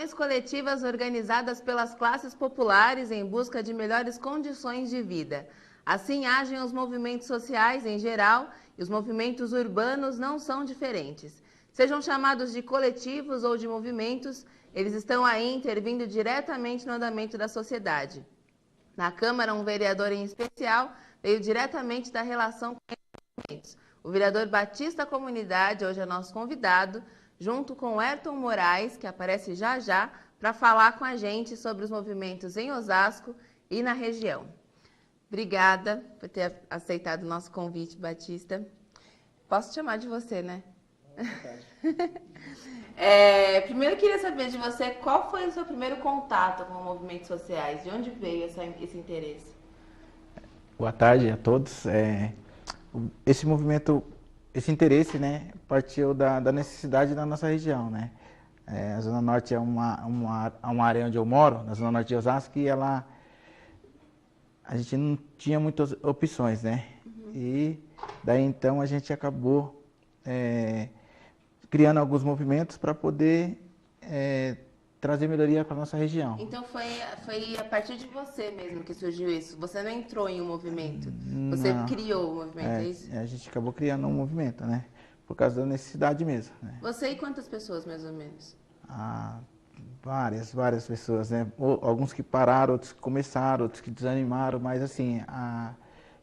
ações coletivas organizadas pelas classes populares em busca de melhores condições de vida. Assim agem os movimentos sociais em geral e os movimentos urbanos não são diferentes. Sejam chamados de coletivos ou de movimentos, eles estão aí intervindo diretamente no andamento da sociedade. Na Câmara, um vereador em especial veio diretamente da relação com os movimentos. O vereador Batista Comunidade, hoje é nosso convidado, junto com o Ayrton Moraes, que aparece já já, para falar com a gente sobre os movimentos em Osasco e na região. Obrigada por ter aceitado o nosso convite, Batista. Posso te chamar de você, né? Primeiro eu queria saber de você qual foi o seu primeiro contato com movimentos sociais, de onde veio esse interesse? Boa tarde a todos. Esse movimento, esse interesse, né, partiu da necessidade da nossa região, né? A Zona Norte é uma área onde eu moro, na Zona Norte de Osasco, e a gente não tinha muitas opções, né? E daí então a gente acabou criando alguns movimentos para poder trazer melhoria para a nossa região. Então foi a partir de você mesmo que surgiu isso? Você não entrou em um movimento? Você Não. criou o movimento, é isso? A gente acabou criando um movimento, né? Por causa da necessidade mesmo, né? Você e quantas pessoas, mais ou menos? Várias pessoas, né? Alguns que pararam, outros que começaram, outros que desanimaram, mas assim,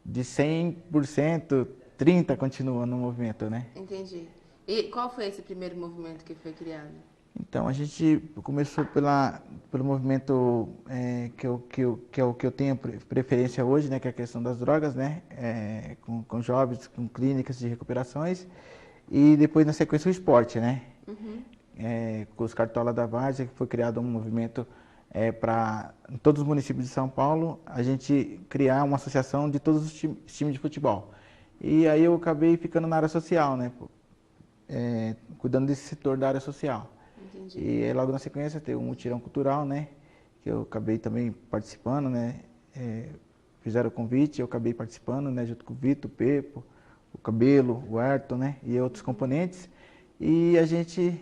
de 100%, 30% continua no movimento, né? Entendi. E qual foi esse primeiro movimento que foi criado? Então, a gente começou pelo movimento que é o que eu tenho preferência hoje, né? Que é a questão das drogas, né? Com jovens, com clínicas de recuperações. E depois, na sequência, o esporte, né? Com os Cartola da Várzea, que foi criado um movimento para, em todos os municípios de São Paulo, a gente criar uma associação de todos os times de futebol. E aí eu acabei ficando na área social, né? Cuidando desse setor da área social. Entendi. E logo na sequência teve um mutirão cultural, né? Que eu acabei também participando, né? Fizeram o convite, eu acabei participando, né? Junto com o Vitor, o Pepo, o Cabelo, o Ayrton, né? E outros componentes. E a gente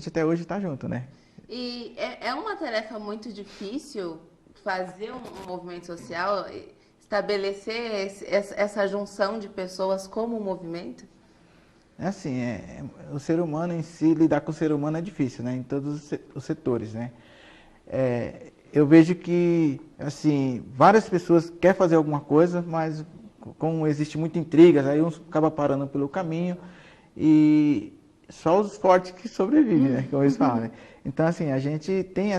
até hoje está junto, né? E é uma tarefa muito difícil fazer um movimento social, estabelecer essa junção de pessoas como um movimento? É assim, o ser humano em si, lidar com o ser humano é difícil, né? Em todos os setores, né? Eu vejo que, assim, várias pessoas querem fazer alguma coisa, mas como existe muita intriga, aí uns acabam parando pelo caminho e só os fortes que sobrevivem, né? Como eles falam, né? Então, assim, a gente tem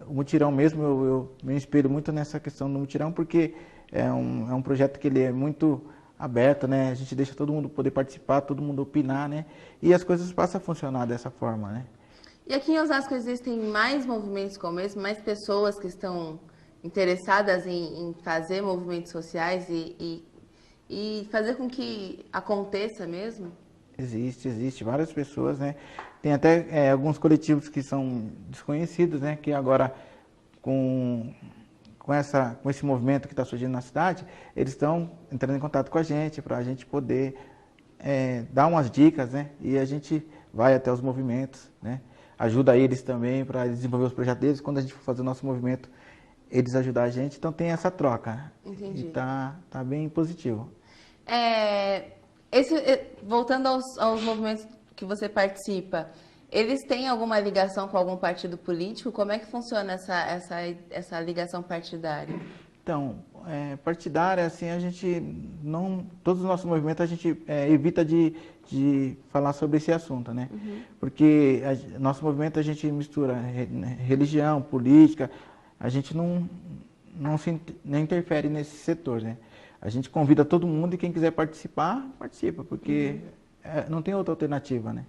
o mutirão mesmo, eu me inspiro muito nessa questão do mutirão, porque é um projeto que ele é muito aberto, né? A gente deixa todo mundo poder participar, todo mundo opinar, né? E as coisas passam a funcionar dessa forma, né? E aqui em Osasco existem mais movimentos como esse, mais pessoas que estão interessadas em fazer movimentos sociais e fazer com que aconteça mesmo? Existe várias pessoas, né? Tem até alguns coletivos que são desconhecidos, né? Que agora com esse movimento que está surgindo na cidade, eles estão entrando em contato com a gente para a gente poder dar umas dicas, né? E a gente vai até os movimentos, né? Ajuda eles também para desenvolver os projetos deles. Quando a gente for fazer o nosso movimento, eles ajudam a gente. Então tem essa troca. Entendi. E tá bem positivo. Voltando aos movimentos que você participa, eles têm alguma ligação com algum partido político? Como é que funciona essa ligação partidária? Então, partidária, assim, a gente não... Todos os nossos movimentos a gente evita de falar sobre esse assunto, né? Porque nosso movimento a gente mistura religião, política, a gente não interfere nesse setor, né? A gente convida todo mundo e quem quiser participar, participa, porque não tem outra alternativa, né?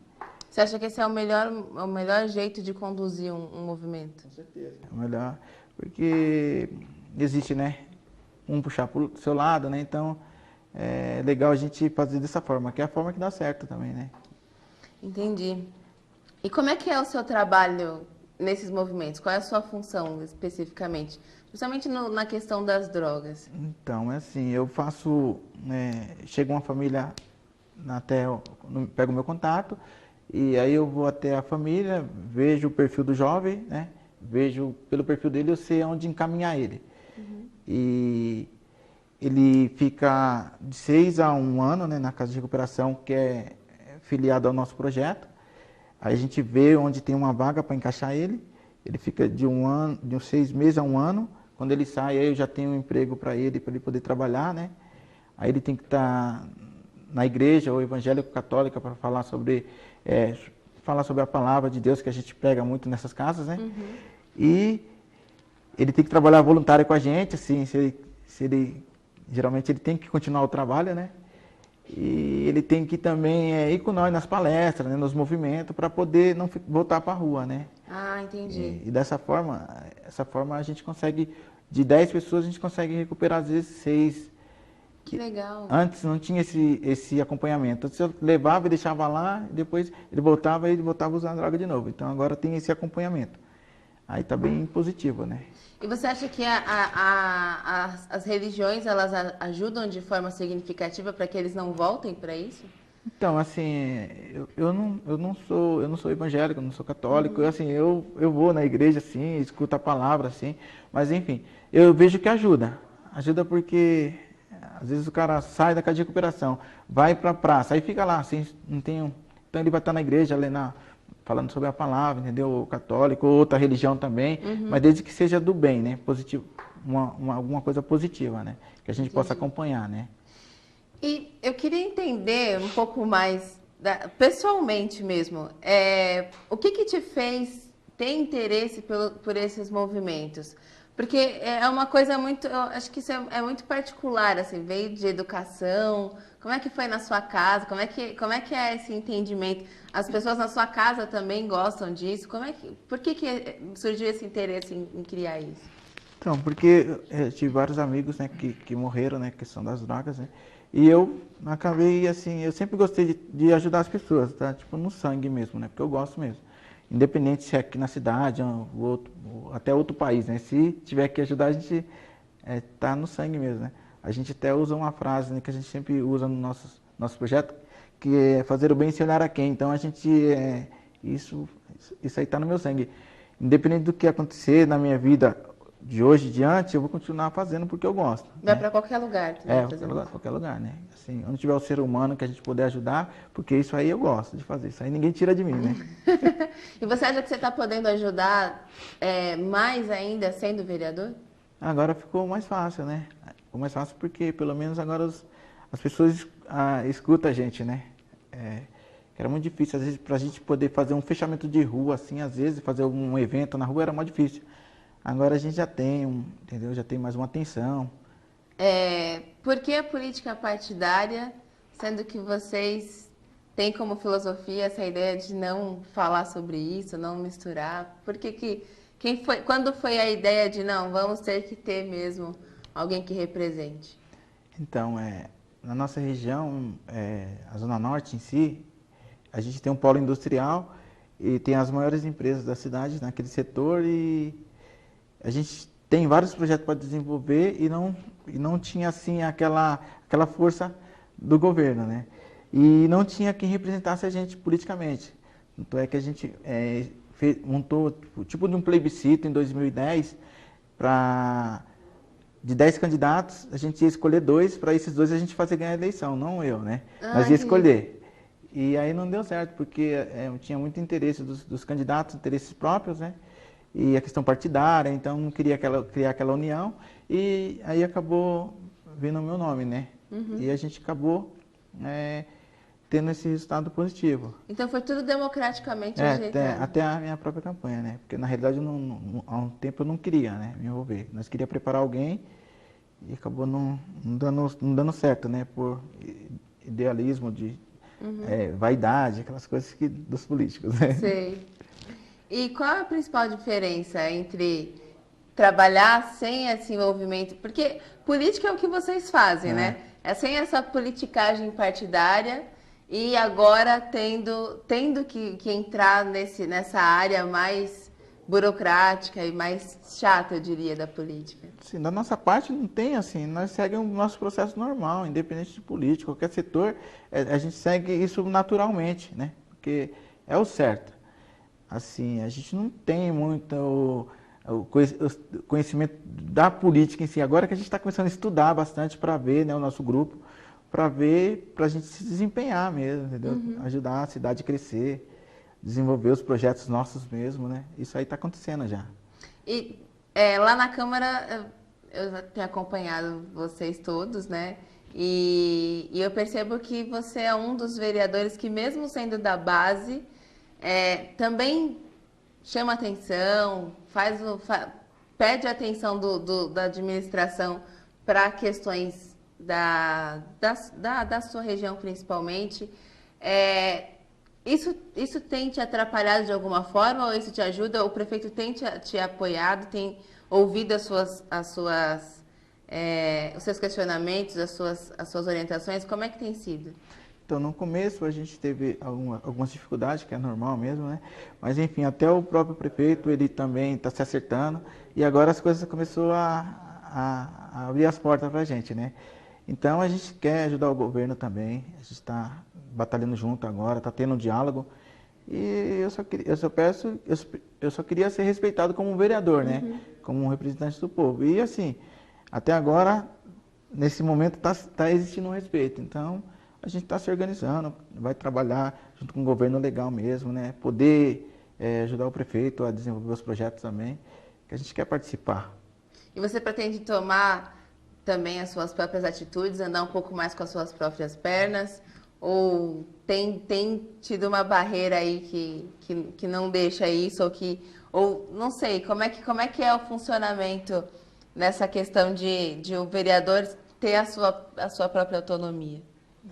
Você acha que esse é o melhor jeito de conduzir um movimento? Com certeza. É o melhor, porque existe, né? Um puxar para o seu lado, né? Então, é legal a gente fazer dessa forma, que é a forma que dá certo também, né? Entendi. E como é que é o seu trabalho nesses movimentos? Qual é a sua função especificamente? Principalmente na questão das drogas. Então, é assim, eu faço... chega uma família pega o meu contato E aí eu vou até a família, vejo o perfil do jovem, né? Vejo pelo perfil dele, eu sei onde encaminhar ele. E ele fica de 6 a 1 ano, né, na casa de recuperação, que é filiado ao nosso projeto. Aí a gente vê onde tem uma vaga para encaixar ele. Ele fica de uns 6 meses a 1 ano. Quando ele sai, aí eu já tenho um emprego para ele poder trabalhar, né? Aí ele tem que estar na igreja ou evangélico católica para falar sobre a palavra de Deus, que a gente prega muito nessas casas, né? E ele tem que trabalhar voluntário com a gente, assim, geralmente ele tem que continuar o trabalho, né? E ele tem que também ir com nós nas palestras, né, nos movimentos, para poder não voltar para a rua, né? Ah, entendi. E dessa forma a gente consegue, de 10 pessoas, a gente consegue recuperar às vezes 6. Que legal. Antes não tinha esse acompanhamento. Antes eu levava e deixava lá, e depois ele voltava a usar a droga de novo. Então agora tem esse acompanhamento. Aí tá bem positivo, né? E você acha que as religiões, elas ajudam de forma significativa para que eles não voltem para isso? Então, assim, eu não sou evangélico, não sou católico. Assim, eu vou na igreja, assim, escuto a palavra, assim. Mas, enfim, eu vejo que ajuda. Ajuda porque, às vezes, o cara sai da casa de recuperação, vai para a praça, aí fica lá, assim, não tem um... Então, ele vai estar na igreja, falando sobre a palavra, entendeu? O católico, ou outra religião também, mas desde que seja do bem, né? Positivo, alguma coisa positiva, né? Que a gente possa acompanhar, né? E eu queria entender um pouco mais, pessoalmente mesmo, o que te fez ter interesse por esses movimentos? Porque é uma coisa muito, eu acho que isso é muito particular, assim, veio de educação. Como é que foi na sua casa? Como é que é esse entendimento? As pessoas na sua casa também gostam disso? Por que surgiu esse interesse em criar isso? Então, porque eu tive vários amigos, né, que morreram, né, questão das drogas, né, e eu acabei, assim, eu sempre gostei de ajudar as pessoas, tá, tipo, no sangue mesmo, né, porque eu gosto mesmo. Independente se é aqui na cidade ou até outro país, né? Se tiver que ajudar, a gente tá no sangue mesmo, né? A gente até usa uma frase, né, que a gente sempre usa no nosso projeto, que é fazer o bem sem olhar a quem. Então a gente isso aí está no meu sangue. Independente do que acontecer na minha vida de hoje em diante, eu vou continuar fazendo porque eu gosto. Vai né? para qualquer lugar. Qualquer lugar, né? Assim, onde tiver o ser humano que a gente puder ajudar, porque isso aí eu gosto de fazer. Isso aí ninguém tira de mim, né? E você acha que você está podendo ajudar mais ainda sendo vereador? Agora ficou mais fácil, né? Ficou mais fácil porque pelo menos agora as pessoas escutam a gente, né? Era muito difícil, às vezes, para a gente poder fazer um fechamento de rua, assim, às vezes, fazer um evento na rua era muito difícil. Agora a gente já tem, entendeu? Já tem mais uma atenção. Por que a política partidária, sendo que vocês têm como filosofia essa ideia de não falar sobre isso, não misturar? Por que quando foi a ideia de não, vamos ter que ter mesmo alguém que represente? Então, na nossa região, a Zona Norte em si, a gente tem um polo industrial e tem as maiores empresas da cidade naquele setor e a gente tem vários projetos para desenvolver e não tinha assim aquela força do governo, né? E não tinha quem representasse a gente politicamente. Tanto é que a gente montou tipo de um plebiscito em 2010 de 10 candidatos, a gente ia escolher 2, para esses 2 a gente fazer ganhar a eleição, não eu, né? Nós ia escolher. E aí não deu certo, porque tinha muito interesse dos candidatos, interesses próprios, né? E a questão partidária, então não queria criar aquela união, e aí acabou vindo o meu nome, né? E a gente acabou tendo esse resultado positivo. Então foi tudo democraticamente ajeitado. Até a minha própria campanha, né? Porque na realidade há um tempo eu não queria, né, me envolver. Nós queríamos preparar alguém e acabou não dando certo, né? Por idealismo, vaidade, aquelas coisas dos políticos, né? Sei. E qual é a principal diferença entre trabalhar sem esse envolvimento? Porque política é o que vocês fazem, né? É sem essa politicagem partidária e agora tendo que entrar nessa área mais burocrática e mais chata, eu diria, da política. Sim, da nossa parte não tem assim, nós seguimos o nosso processo normal, independente de política, qualquer setor, a gente segue isso naturalmente, né? Porque é o certo. Assim, a gente não tem muito o conhecimento da política em si. Agora que a gente está começando a estudar bastante para ver, né, o nosso grupo, para ver, para a gente se desempenhar mesmo, entendeu? Ajudar a cidade a crescer, desenvolver os projetos nossos mesmo, né? Isso aí está acontecendo já. E lá na Câmara, eu tenho acompanhado vocês todos, né? E eu percebo que você é um dos vereadores que, mesmo sendo da base, também chama atenção, pede a atenção da administração para questões da sua região, principalmente. Isso tem te atrapalhado de alguma forma ou isso te ajuda? O prefeito tem te apoiado, tem ouvido os seus questionamentos, as suas orientações? Como é que tem sido? Então, no começo a gente teve algumas dificuldades, que é normal mesmo, né? Mas, enfim, até o próprio prefeito, ele também está se acertando. E agora as coisas começaram a abrir as portas para a gente, né? Então, a gente quer ajudar o governo também. A gente está batalhando junto agora, está tendo um diálogo. E eu só queria ser respeitado como um vereador, né? Como um representante do povo. E, assim, até agora, nesse momento, está existindo um respeito. Então, a gente está se organizando, vai trabalhar junto com o governo legal mesmo, né? Poder ajudar o prefeito a desenvolver os projetos também, que a gente quer participar. E você pretende tomar também as suas próprias atitudes, andar um pouco mais com as suas próprias pernas? Ou tem tido uma barreira aí que não deixa isso? Ou não sei, como é que é o funcionamento nessa questão de o vereador ter a sua própria autonomia?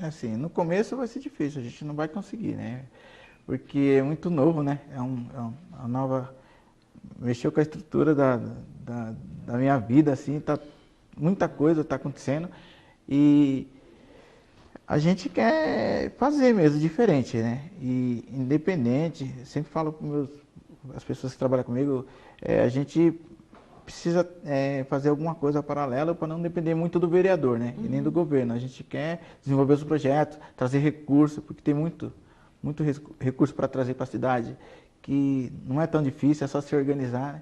Assim, no começo vai ser difícil, a gente não vai conseguir, né? Porque é muito novo, né? É uma nova... Mexeu com a estrutura da minha vida, assim, muita coisa está acontecendo. E a gente quer fazer mesmo, diferente, né? E independente, sempre falo com as pessoas que trabalham comigo, a gente precisa fazer alguma coisa paralela para não depender muito do vereador, né? E nem do governo. A gente quer desenvolver os projetos, trazer recursos, porque tem muito recurso para trazer para a cidade, que não é tão difícil, é só se organizar, né?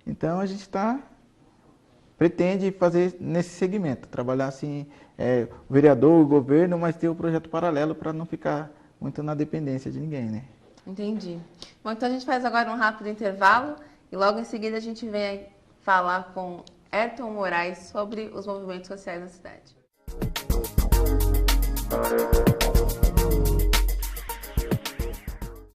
Então a gente pretende fazer nesse segmento, trabalhar assim, o vereador, o governo, mas ter o projeto paralelo para não ficar muito na dependência de ninguém, né? Entendi. Bom, então a gente faz agora um rápido intervalo e logo em seguida a gente vem falar com Ayrton Moraes sobre os movimentos sociais na cidade.